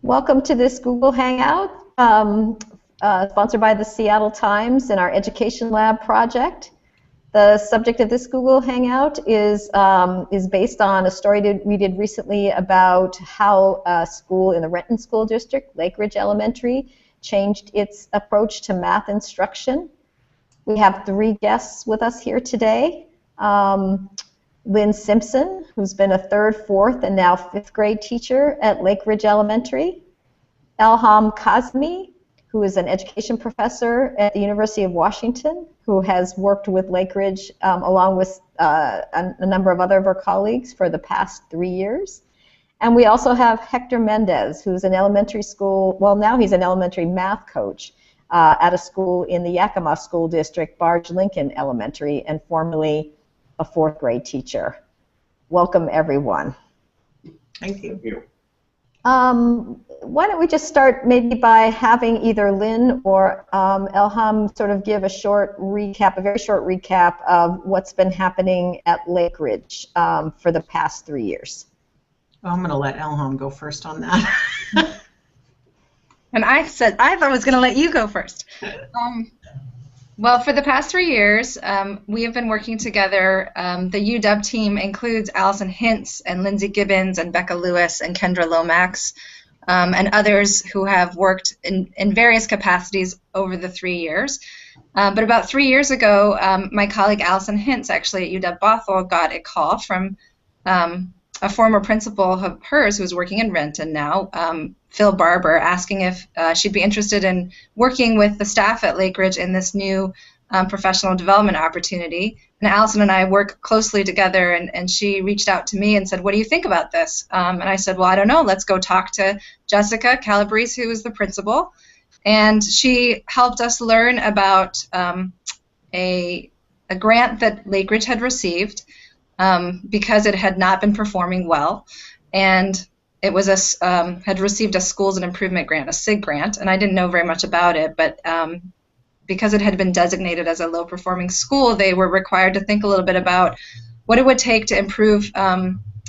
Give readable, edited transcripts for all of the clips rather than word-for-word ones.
Welcome to this Google Hangout, sponsored by the Seattle Times and our Education Lab project. The subject of this Google Hangout is based on a story that we did recently about how a school in the Renton School District, Lake Ridge Elementary, changed its approach to math instruction. We have three guests with us here today. Lynn Simpson, who's been a third, fourth, and now fifth grade teacher at Lake Ridge Elementary. Elham Kazmi, who is an education professor at the University of Washington, who has worked with Lake Ridge along with a number of other of our colleagues for the past 3 years. And we also have Hector Mendez, who's an elementary school, well, now he's an elementary math coach at a school in the Yakima School District, Barge Lincoln Elementary, and formerly a fourth grade teacher. Welcome, everyone. Thank you. Why don't we just start maybe by having either Lynn or Elham sort of give a short recap, a very short recap of what's been happening at Lake Ridge for the past 3 years. Well, I'm going to let Elham go first on that. And I thought I was going to let you go first. Well, for the past 3 years, we have been working together. The UW team includes Allison Hintz and Lindsay Gibbons and Becca Lewis and Kendra Lomax and others who have worked in various capacities over the 3 years. But about 3 years ago, my colleague Allison Hintz, actually at UW Bothell, got a call from a former principal of hers who's working in Renton now, Phil Barber, asking if she'd be interested in working with the staff at Lake Ridge in this new professional development opportunity. And Allison and I work closely together, and she reached out to me and said, what do you think about this? And I said, well, I don't know. Let's go talk to Jessica Calabrese, who is the principal. And she helped us learn about a grant that Lake Ridge had received because it had not been performing well. And it was had received a Schools and Improvement grant, a SIG grant, and I didn't know very much about it, but because it had been designated as a low-performing school, they were required to think a little bit about what it would take to improve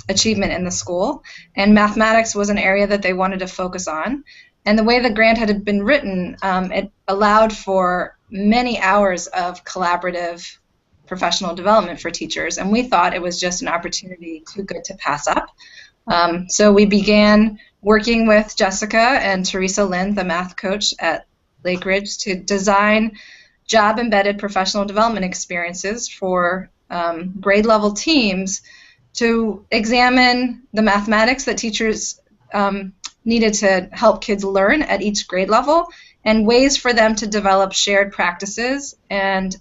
achievement in the school, and mathematics was an area that they wanted to focus on. And the way the grant had been written, it allowed for many hours of collaborative professional development for teachers, and we thought it was just an opportunity too good to pass up. So we began working with Jessica and Teresa Lind, the math coach at Lake Ridge, to design job-embedded professional development experiences for grade level teams to examine the mathematics that teachers needed to help kids learn at each grade level, and ways for them to develop shared practices and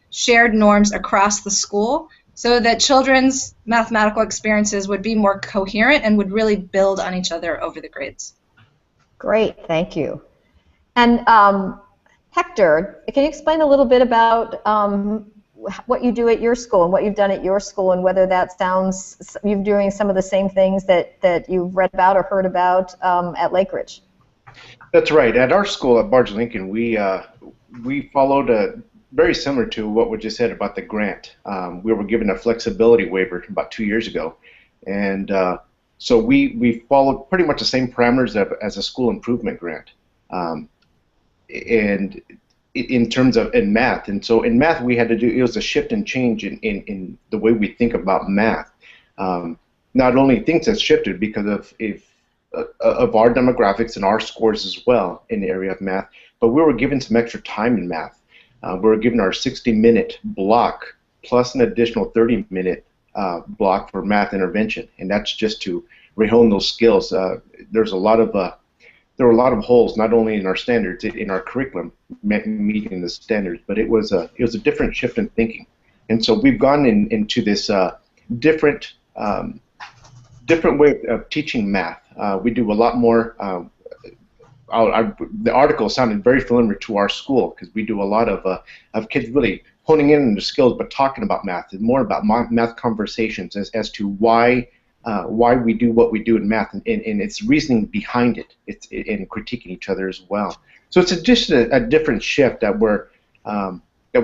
shared norms across the school, so that children's mathematical experiences would be more coherent and would really build on each other over the grades. Great, thank you. And Hector, can you explain a little bit about what you do at your school and what you've done at your school, and whether that sounds, you're doing some of the same things that you've read about or heard about at Lake Ridge? That's right. At our school at Barge Lincoln, we followed very similar to what we just said about the grant. We were given a flexibility waiver about 2 years ago, and so we followed pretty much the same parameters as a school improvement grant, and in terms of in math. And so in math, we had to do, it was a shift and change in the way we think about math. Not only things have shifted because of our demographics and our scores as well in the area of math, but we were given some extra time in math. We were given our 60-minute block plus an additional 30-minute block for math intervention, and that's just to rehone those skills. There were a lot of holes, not only in our standards, in our curriculum, meeting the standards, but it was a different shift in thinking, and so we've gone into this different way of teaching math. We do a lot more. The article sounded very familiar to our school because we do a lot of kids really honing in on their skills, but talking about math. It's more about math conversations as to why we do what we do in math, and its reasoning behind it. It's in critiquing each other as well. So it's just a different shift that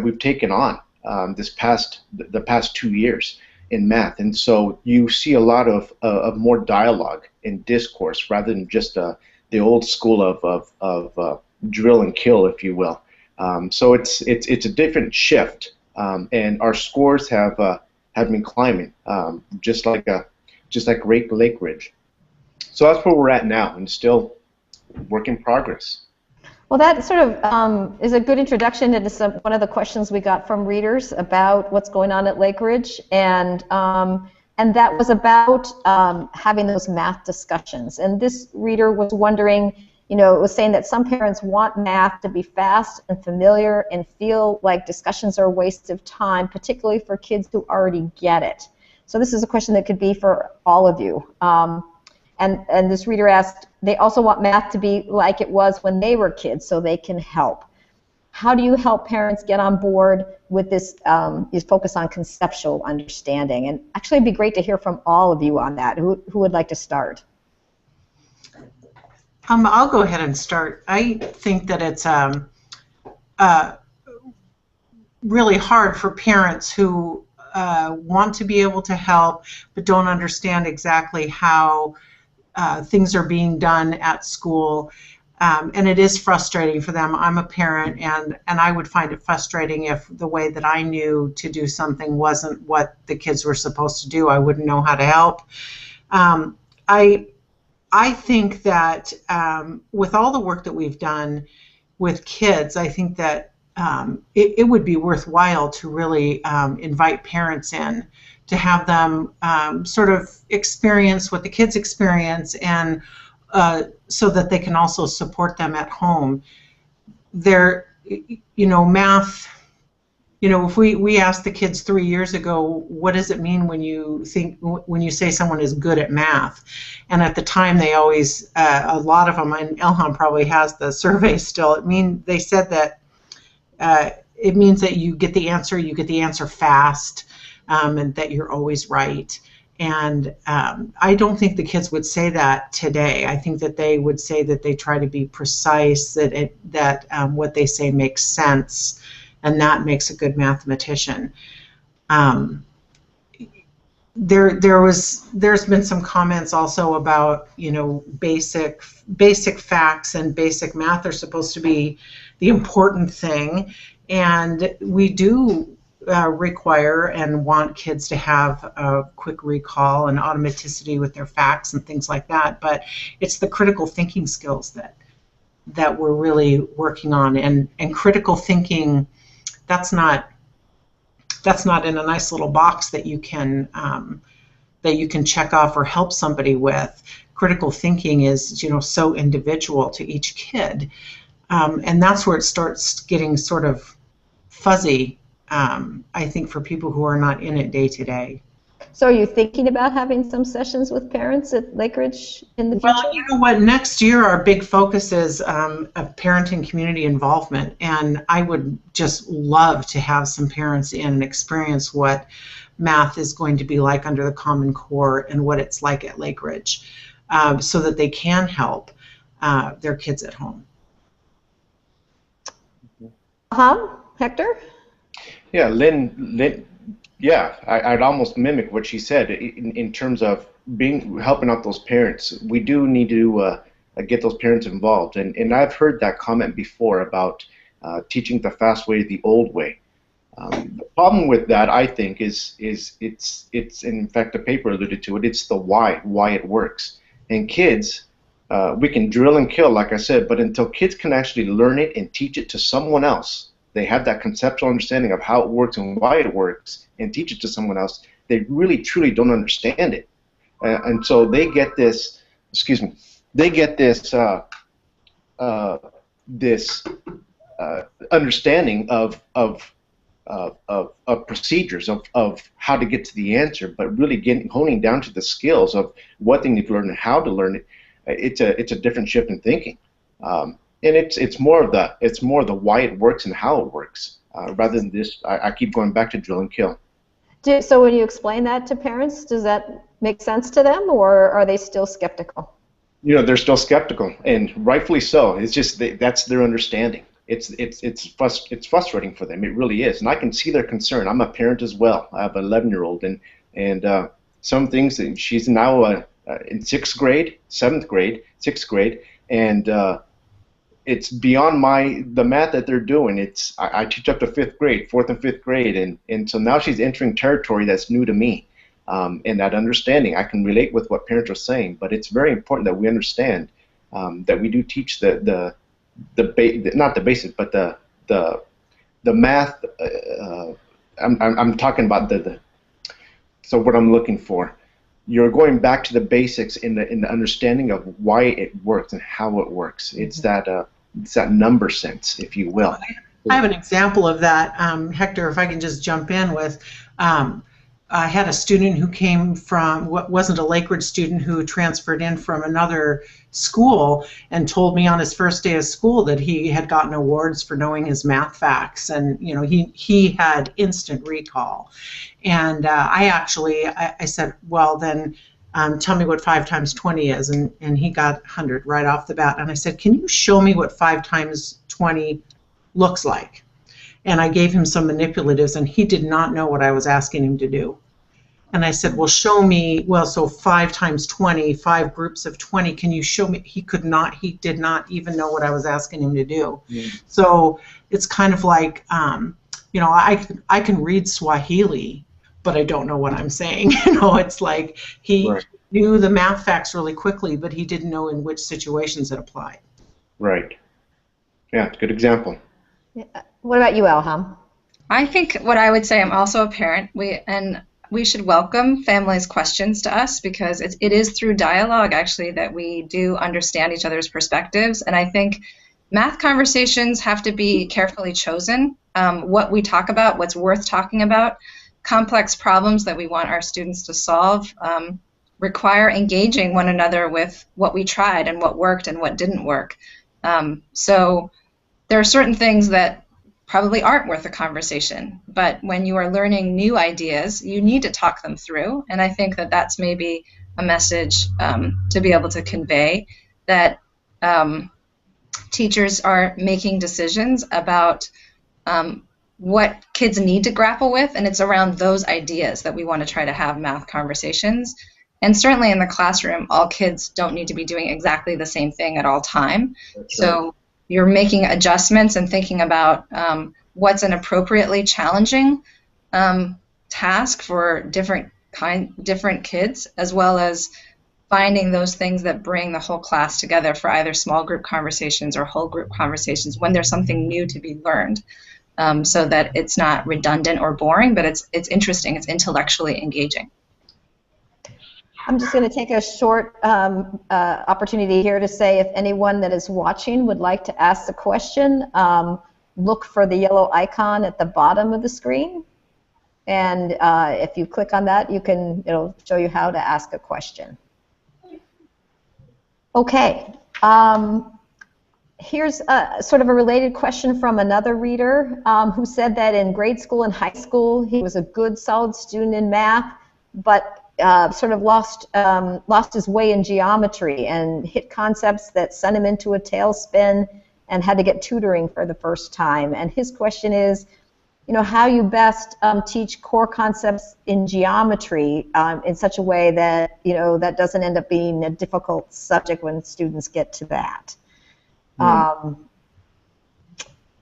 we've taken on the past 2 years in math, and so you see a lot of more dialogue and discourse rather than just the old school of drill and kill, if you will. So it's a different shift, and our scores have been climbing, just like Lake Ridge. So that's where we're at now, and still work in progress. Well, that sort of is a good introduction into one of the questions we got from readers about what's going on at Lake Ridge, and that was about having those math discussions. And this reader was wondering, it was saying that some parents want math to be fast and familiar and feel like discussions are a waste of time, particularly for kids who already get it. So this is a question that could be for all of you. And this reader asked, they also want math to be like it was when they were kids so they can help. How do you help parents get on board with this focus on conceptual understanding? And actually it'd be great to hear from all of you on that. Who would like to start? I'll go ahead and start. I think that it's really hard for parents who want to be able to help but don't understand exactly how things are being done at school, and it is frustrating for them. I'm a parent, and I would find it frustrating if the way that I knew to do something wasn't what the kids were supposed to do. I wouldn't know how to help. I think that with all the work that we've done with kids, I think that it would be worthwhile to really invite parents in, to have them sort of experience what the kids experience, and so that they can also support them at home. Math, if we asked the kids 3 years ago, what does it mean when you say someone is good at math? And at the time they always, a lot of them, and Elham probably has the survey still, they said that it means that you get the answer fast, and that you're always right. And I don't think the kids would say that today. I think that they would say that they try to be precise, that what they say makes sense, and that makes a good mathematician. There's been some comments also about, basic facts and basic math are supposed to be the important thing, and we do require and want kids to have a quick recall and automaticity with their facts and things like that, but it's the critical thinking skills that we're really working on, and critical thinking, that's not in a nice little box that you can check off or help somebody with. Critical thinking is so individual to each kid, and that's where it starts getting sort of fuzzy, I think, for people who are not in it day to day. So are you thinking about having some sessions with parents at Lake Ridge in the future? Well, you know what, next year our big focus is of parenting community involvement, and I would just love to have some parents in and experience what math is going to be like under the Common Core and what it's like at Lake Ridge, so that they can help their kids at home. Hector? Yeah, Lynn. Yeah, I'd almost mimic what she said in terms of helping out those parents. We do need to get those parents involved, and I've heard that comment before about teaching the fast way the old way. The problem with that, I think, is it's in fact the paper alluded to it. It's the why it works. And kids, we can drill and kill, like I said, but until kids can actually learn it and teach it to someone else, they have that conceptual understanding of how it works and why it works, and teach it to someone else, they really truly don't understand it. And so they get this, understanding of procedures of how to get to the answer, but really honing down to the skills of what they need to learn and how to learn it. It's a different shift in thinking. And it's more of the why it works and how it works, rather than this. I keep going back to drill and kill. So when you explain that to parents, does that make sense to them, or are they still skeptical? They're still skeptical, and rightfully so. It's just that's their understanding. It's frustrating for them. It really is, and I can see their concern. I'm a parent as well. I have an 11-year-old, and some things that she's now in 6th grade, 7th grade, 6th grade. and it's beyond the math that they're doing. I teach up to 5th grade, 4th and 5th grade, and so now she's entering territory that's new to me, and that understanding, I can relate with what parents are saying, but it's very important that we understand that we do teach not the basics, but the math. I'm talking about so what I'm looking for. You're going back to the basics in the understanding of why it works and how it works. It's that number sense, if you will. I have an example of that, Hector. If I can just jump in with, I had a student who came from what wasn't a Lakeridge student who transferred in from another school and told me on his first day of school that he had gotten awards for knowing his math facts, and he had instant recall. And I said, well then, tell me what 5 times 20 is, and he got 100 right off the bat. And I said, can you show me what 5 times 20 looks like? And I gave him some manipulatives, and he did not know what I was asking him to do. And I said, well, show me, so 5 times 20, 5 groups of 20, can you show me? He did not even know what I was asking him to do. So it's kind of like, I can read Swahili, but I don't know what I'm saying. It's like he knew the math facts really quickly, but he didn't know in which situations it applied. Right. Yeah, it's a good example. What about you, Elham? I think what I would say, I'm also a parent, we should welcome families' questions to us, because it is through dialogue, actually, that we do understand each other's perspectives. And I think math conversations have to be carefully chosen. What we talk about, what's worth talking about, complex problems that we want our students to solve require engaging one another with what we tried and what worked and what didn't work. So there are certain things that probably aren't worth a conversation, but when you are learning new ideas, you need to talk them through, and I think that that's maybe a message to be able to convey, that teachers are making decisions about what kids need to grapple with, and it's around those ideas that we want to try to have math conversations. And certainly in the classroom, all kids don't need to be doing exactly the same thing at all time. So you're making adjustments and thinking about what's an appropriately challenging task for different kids, as well as finding those things that bring the whole class together for either small group conversations or whole group conversations when there's something new to be learned, so that it's not redundant or boring, but it's interesting, it's intellectually engaging. I'm just going to take a short opportunity here to say, if anyone that is watching would like to ask a question, look for the yellow icon at the bottom of the screen, and if you click on that, it'll show you how to ask a question. Okay, here's sort of a related question from another reader who said that in grade school and high school he was a good, solid student in math, but sort of lost his way in geometry and hit concepts that sent him into a tailspin and had to get tutoring for the first time. And his question is, how you best teach core concepts in geometry in such a way that that doesn't end up being a difficult subject when students get to that.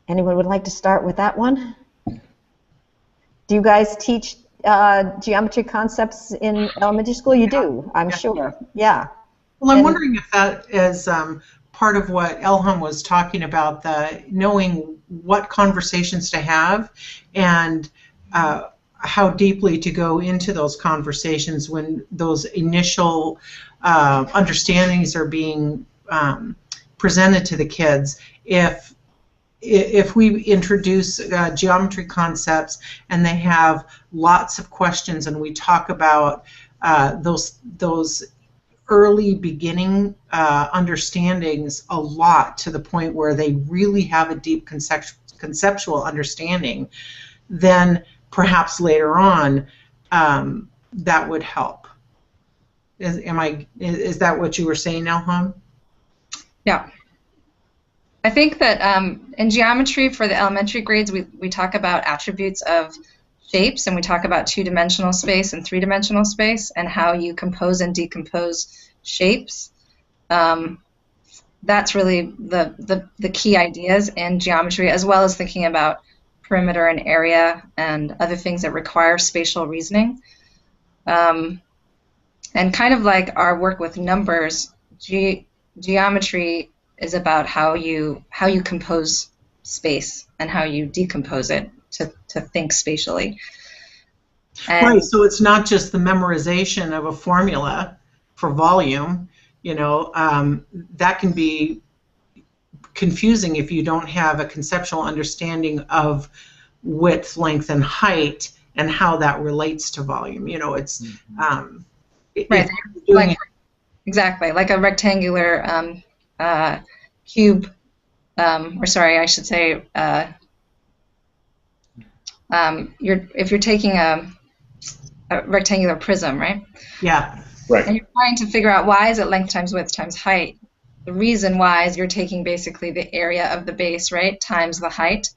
Anyone would like to start with that one? Do you guys teach geometry concepts in elementary school? You do, I'm sure. Yeah. Well, I'm wondering if that is part of what Elham was talking about, the knowing what conversations to have and how deeply to go into those conversations when those initial understandings are being presented to the kids. If we introduce geometry concepts and they have lots of questions, and we talk about those early beginning understandings a lot, to the point where they really have a deep conceptual understanding, then perhaps later on that would help. Is that what you were saying, Elham? Yeah. I think that in geometry for the elementary grades, we talk about attributes of shapes, and we talk about two-dimensional space and three-dimensional space, and how you compose and decompose shapes. that's really the key ideas in geometry, as well as thinking about perimeter and area and other things that require spatial reasoning. And kind of like our work with numbers, geometry is about how you compose space and how you decompose it to think spatially. And right, so it's not just the memorization of a formula for volume, that can be confusing if you don't have a conceptual understanding of width, length, and height and how that relates to volume. It's right, exactly, like a rectangular cube, or sorry, I should say, if you're taking a rectangular prism, right? Yeah. Right. And you're trying to figure out why is it length times width times height. The reason why is you're taking basically the area of the base, right, times the height.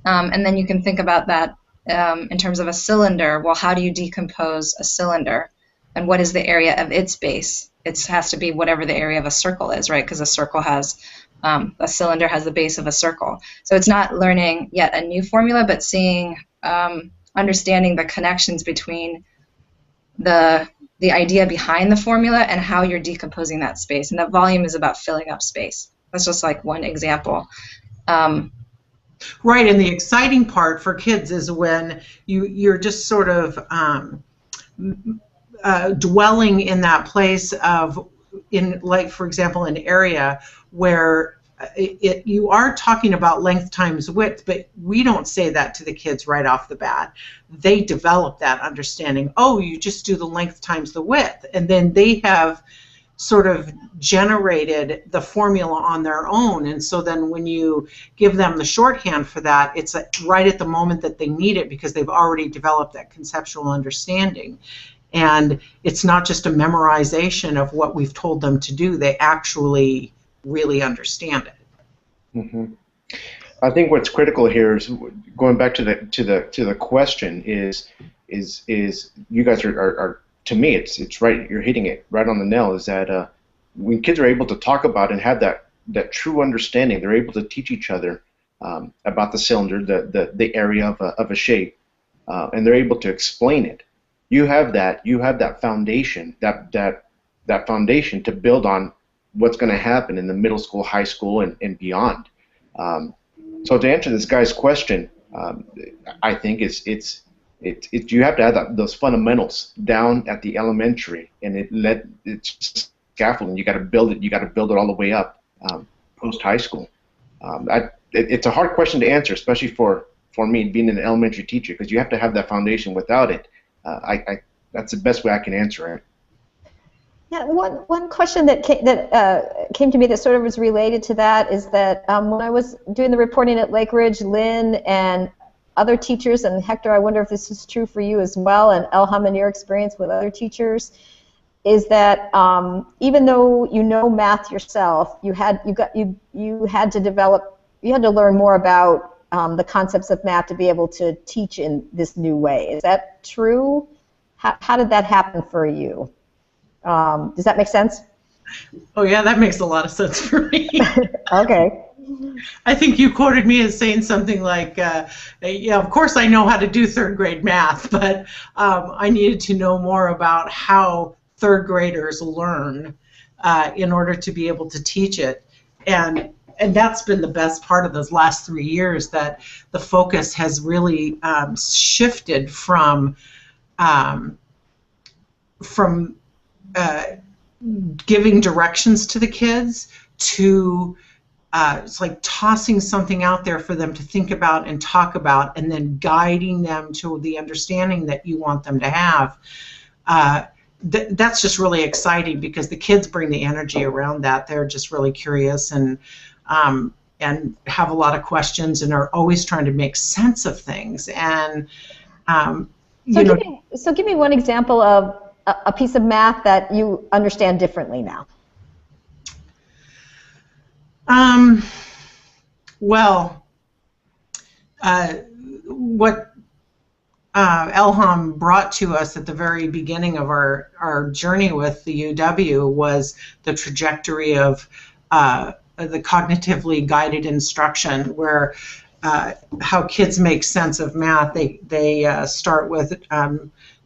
And then you can think about that in terms of a cylinder. Well, how do you decompose a cylinder? And what is the area of its base? It has to be whatever the area of a circle is, right? Because a circle has, a cylinder has the base of a circle. So it's not learning yet a new formula, but seeing, understanding the connections between the idea behind the formula and how you're decomposing that space. And that volume is about filling up space. That's just like one example. Right, and the exciting part for kids is when you're just sort of dwelling in that place of, like, for example, an area where you are talking about length times width, but we don't say that to the kids right off the bat. They develop that understanding. Oh, you just do the length times the width, and then they have sort of generated the formula on their own. And so then when you give them the shorthand for that, it's right at the moment that they need it because they've already developed that conceptual understanding. And it's not just a memorization of what we've told them to do. They actually really understand it. Mm-hmm. I think what's critical here is going back to the question is you guys are to me it's right, you're hitting it right on the nail, is that when kids are able to talk about and have that true understanding, they're able to teach each other about the cylinder, the area of a shape, and they're able to explain it. You have that foundation, that foundation to build on what's going to happen in the middle school, high school, and beyond. So to answer this guy's question, I think it's you have to have those fundamentals down at the elementary, and it's scaffolding. You got to build it. You got to build it all the way up post high school. It's a hard question to answer, especially for me being an elementary teacher, because you have to have that foundation. Without it, that's the best way I can answer it. Yeah, one question that came to me that sort of was related to that is that when I was doing the reporting at Lake Ridge, Lynn and other teachers, and Hector, I wonder if this is true for you as well, and Elham in your experience with other teachers, is that even though you know math yourself, you had to learn more about the concepts of math to be able to teach in this new way. Is that true? How did that happen for you? Does that make sense? Oh yeah, that makes a lot of sense for me. Okay. I think you quoted me as saying something like, yeah, of course I know how to do third grade math, but I needed to know more about how third graders learn in order to be able to teach it. And that's been the best part of those last 3 years, that the focus has really shifted from giving directions to the kids to it's like tossing something out there for them to think about and talk about, and then guiding them to the understanding that you want them to have. That's just really exciting because the kids bring the energy around that. They're just really curious and have a lot of questions and are always trying to make sense of things. And so give me one example of a piece of math that you understand differently now. Well, what Elham brought to us at the very beginning of our journey with the UW was the trajectory of the cognitively guided instruction, where how kids make sense of math. They start with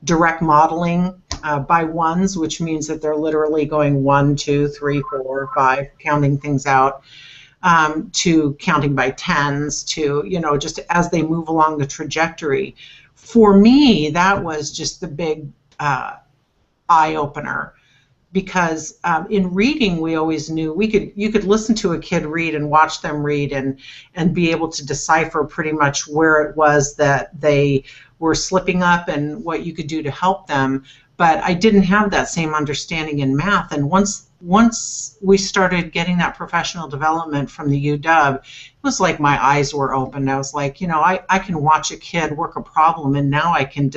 direct modeling by ones, which means that they're literally going 1, 2, 3, 4, 5, counting things out, to counting by tens, to, just as they move along the trajectory. For me, that was just the big eye opener, because in reading, we always knew you could listen to a kid read and watch them read and be able to decipher pretty much where it was that they were slipping up and what you could do to help them. But I didn't have that same understanding in math. And once we started getting that professional development from the UW, it was like my eyes were open. I was like, I can watch a kid work a problem, and now I can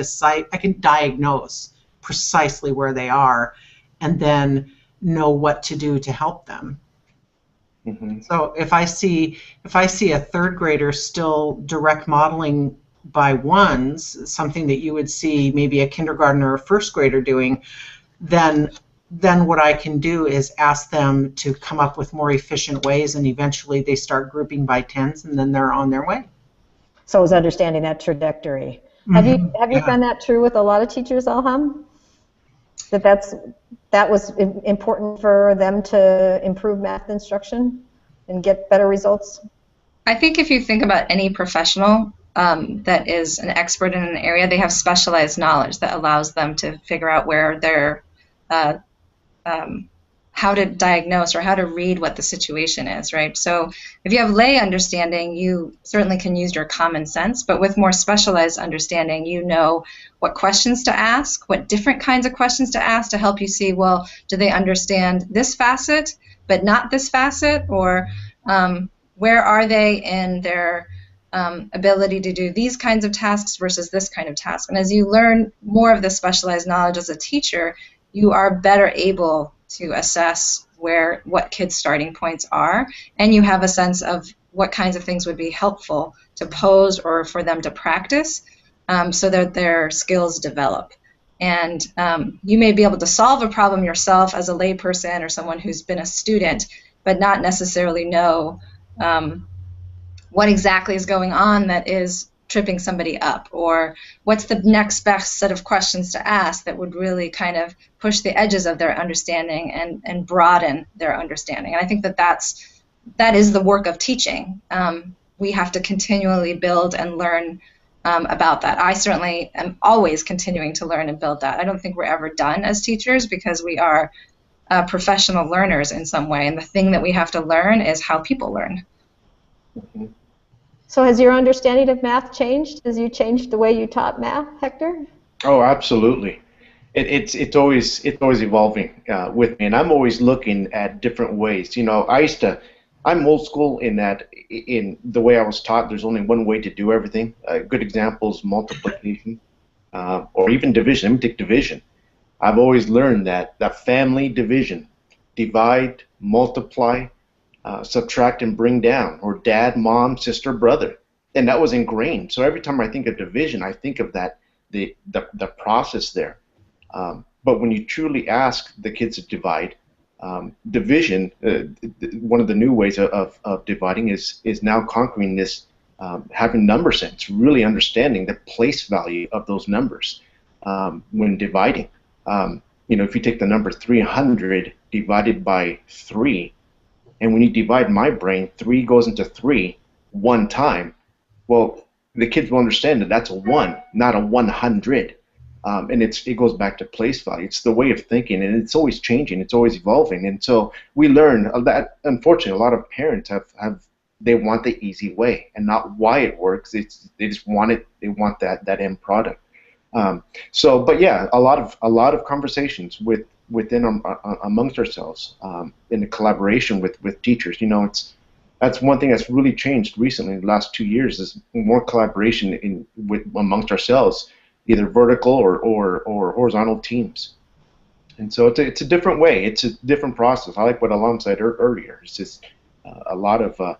diagnose precisely where they are, and then know what to do to help them. Mm-hmm. So if I see a third grader still direct modeling by ones, something that you would see maybe a kindergartner or first grader doing, then what I can do is ask them to come up with more efficient ways, and eventually they start grouping by tens, and then they're on their way. So it's understanding that trajectory. Mm-hmm. Have you found that true with a lot of teachers, Alham? That was important for them to improve math instruction and get better results? I think if you think about any professional that is an expert in an area, they have specialized knowledge that allows them to figure out where they're, how to diagnose or how to read what the situation is, right? So if you have lay understanding, you certainly can use your common sense, but with more specialized understanding, you know what questions to ask, what different kinds of questions to ask to help you see, well, do they understand this facet but not this facet, or where are they in their ability to do these kinds of tasks versus this kind of task. And as you learn more of the specialized knowledge as a teacher, you are better able to assess what kids' starting points are, and you have a sense of what kinds of things would be helpful to pose or for them to practice, so that their skills develop. And you may be able to solve a problem yourself as a layperson or someone who's been a student, but not necessarily know what exactly is going on that is tripping somebody up, or what's the next best set of questions to ask that would really kind of push the edges of their understanding and broaden their understanding. And I think that is the work of teaching. We have to continually build and learn about that. I certainly am always continuing to learn and build that. I don't think we're ever done as teachers, because we are professional learners in some way, and the thing that we have to learn is how people learn. Mm-hmm. So has your understanding of math changed? Has you changed the way you taught math, Hector? Oh, absolutely. It's always evolving with me, and I'm always looking at different ways. I'm old school in that in the way I was taught, there's only one way to do everything. A good example is multiplication, or even division. Let me take division. I've always learned that family division, divide, multiply, subtract and bring down, or dad, mom, sister, brother, and that was ingrained. So every time I think of division, I think of that the process there. But when you truly ask the kids to divide, division, one of the new ways of dividing is now conquering this, having number sense, really understanding the place value of those numbers when dividing. If you take the number 300 divided by 3, and when you divide my brain, 3 goes into 3 one time, well, the kids will understand that that's a 1, not a 100. And it goes back to place value. It's the way of thinking, and it's always changing. It's always evolving. And so we learn that, unfortunately, a lot of parents they want the easy way and not why it works. They just want it. They want that end product. But yeah, a lot of conversations within amongst ourselves in the collaboration with teachers. That's one thing that's really changed recently in the last 2 years, is more collaboration amongst ourselves, either vertical or horizontal teams. And so it's a different way. It's a different process. I like what Alham said earlier. It's just a lot of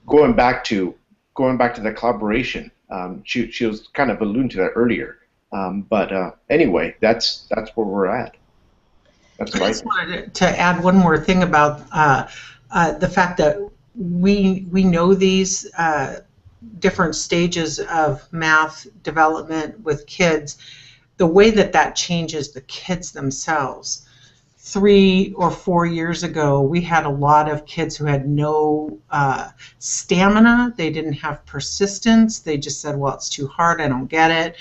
going back to the collaboration. She was kind of alluding to that earlier. But anyway, that's where we're at. That's I right. just wanted to add one more thing about the fact that we know these different stages of math development with kids, the way that that changes the kids themselves. 3 or 4 years ago, we had a lot of kids who had no stamina. They didn't have persistence. They just said, well, it's too hard. I don't get it.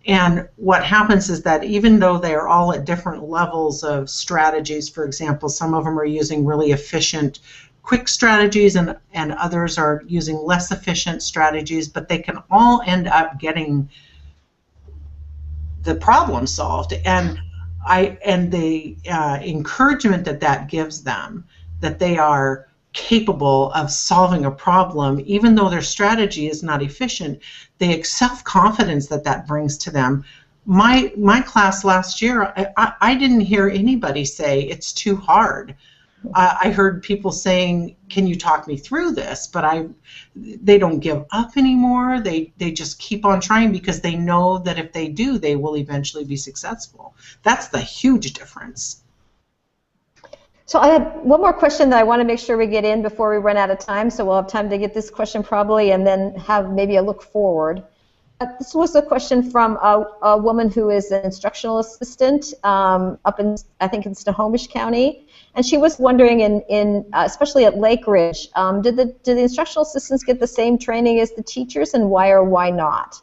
And what happens is that even though they are all at different levels of strategies, for example, some of them are using really efficient, quick strategies, and others are using less efficient strategies, but they can all end up getting the problem solved. And the encouragement that that gives them, that they are capable of solving a problem, even though their strategy is not efficient, the self-confidence that that brings to them. My class last year, I didn't hear anybody say it's too hard. I heard people saying, can you talk me through this? But they don't give up anymore. They just keep on trying because they know that if they do, they will eventually be successful. That's the huge difference. So I have one more question that I want to make sure we get in before we run out of time, so we'll have time to get this question probably and then have maybe a look forward. This was a question from a woman who is an instructional assistant up in, I think, in Snohomish County, and she was wondering, especially at Lake Ridge, did the instructional assistants get the same training as the teachers, and why or why not?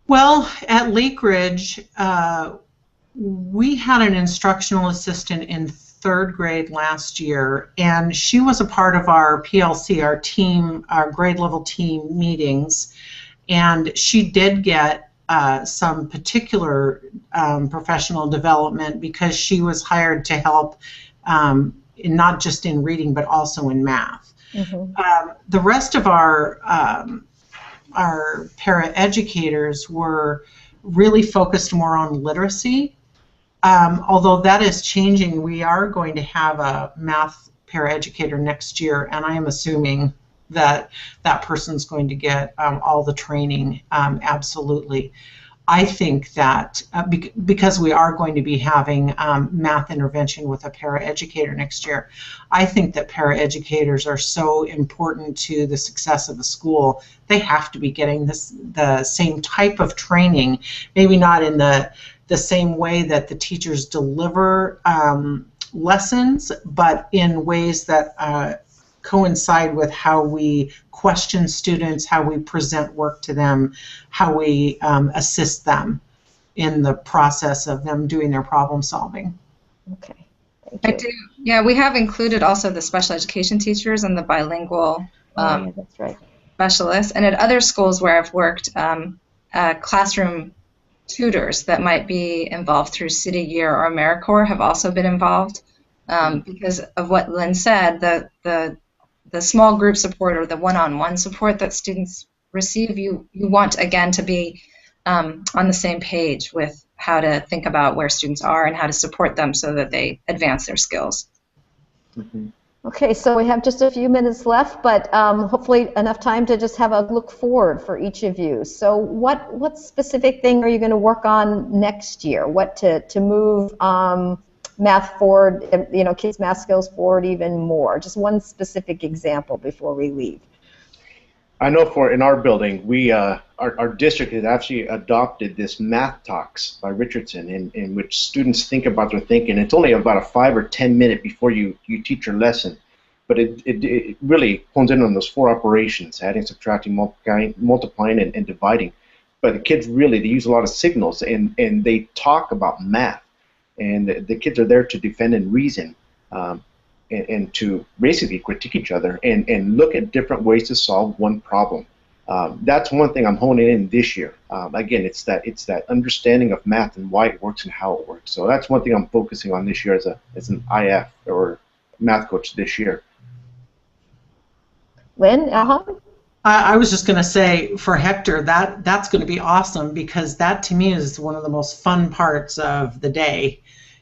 Well, at Lake Ridge, we had an instructional assistant in 3rd grade last year, and she was a part of our PLC, our team, our grade level team meetings, and she did get some particular professional development because she was hired to help not just in reading but also in math. Mm-hmm. The rest of our paraeducators were really focused more on literacy. Although that is changing, we are going to have a math paraeducator next year, and I am assuming that that person's going to get all the training, absolutely. I think that because we are going to be having math intervention with a paraeducator next year, I think that paraeducators are so important to the success of the school. They have to be getting the same type of training, maybe not in the same way that the teachers deliver lessons, but in ways that coincide with how we question students, how we present work to them, how we assist them in the process of them doing their problem solving. Okay, thank you. Yeah, we have included also the special education teachers and the bilingual that's right. specialists, and at other schools where I've worked, classroom tutors that might be involved through City Year or AmeriCorps have also been involved because of what Lynn said, the small group support or the one-on-one support that students receive, you want, again, to be on the same page with how to think about where students are and how to support them so that they advance their skills. Mm-hmm. Okay, so we have just a few minutes left, but hopefully enough time to just have a look forward for each of you. So what specific thing are you going to work on next year? What to move math forward, kids' math skills forward even more? Just one specific example before we leave. I know in our building, we our district has actually adopted this Math Talks by Richardson, in which students think about their thinking. It's only about a 5 or 10 minute before you teach your lesson, but it really hones in on those 4 operations: adding, subtracting, multiplying, and dividing. But the kids they use a lot of signals, and they talk about math, and the kids are there to defend and reason. And to basically critique each other and look at different ways to solve one problem. That's one thing I'm honing in this year. Again, it's that understanding of math and why it works and how it works. So that's one thing I'm focusing on this year as an IF or math coach this year. Lynn, I was just going to say, for Hector, that's going to be awesome, because that to me is one of the most fun parts of the day,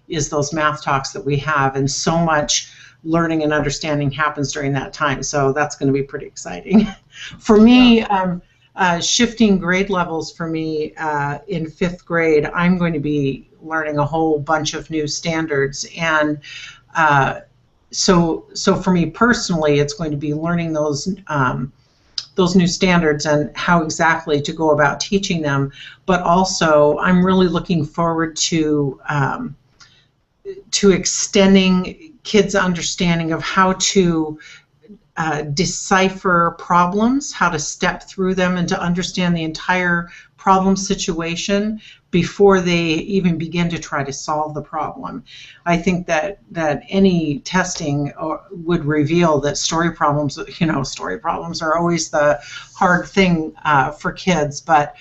is those math talks that we have, and so much learning and understanding happens during that time. So that's going to be pretty exciting. For me, shifting grade levels for me in 5th grade, I'm going to be learning a whole bunch of new standards. And so for me personally, it's going to be learning those new standards and how exactly to go about teaching them. But also, I'm really looking forward to extending kids' understanding of how to decipher problems, how to step through them, and to understand the entire problem situation before they even begin to try to solve the problem. I think that any testing would reveal that story problems are always the hard thing for kids, but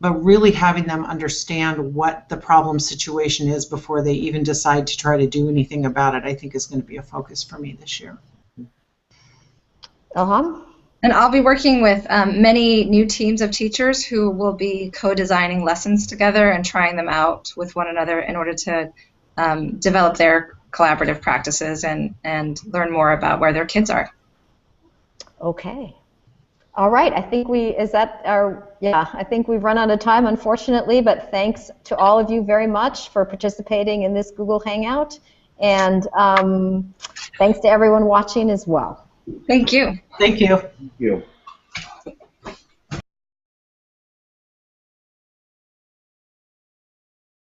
really having them understand what the problem situation is before they even decide to try to do anything about it, I think is going to be a focus for me this year. Ilham? And I'll be working with many new teams of teachers who will be co-designing lessons together and trying them out with one another in order to develop their collaborative practices and learn more about where their kids are. Okay. All right. I think I think we've run out of time, unfortunately, but thanks to all of you very much for participating in this Google Hangout, and thanks to everyone watching as well. Thank you. Thank you. Thank you.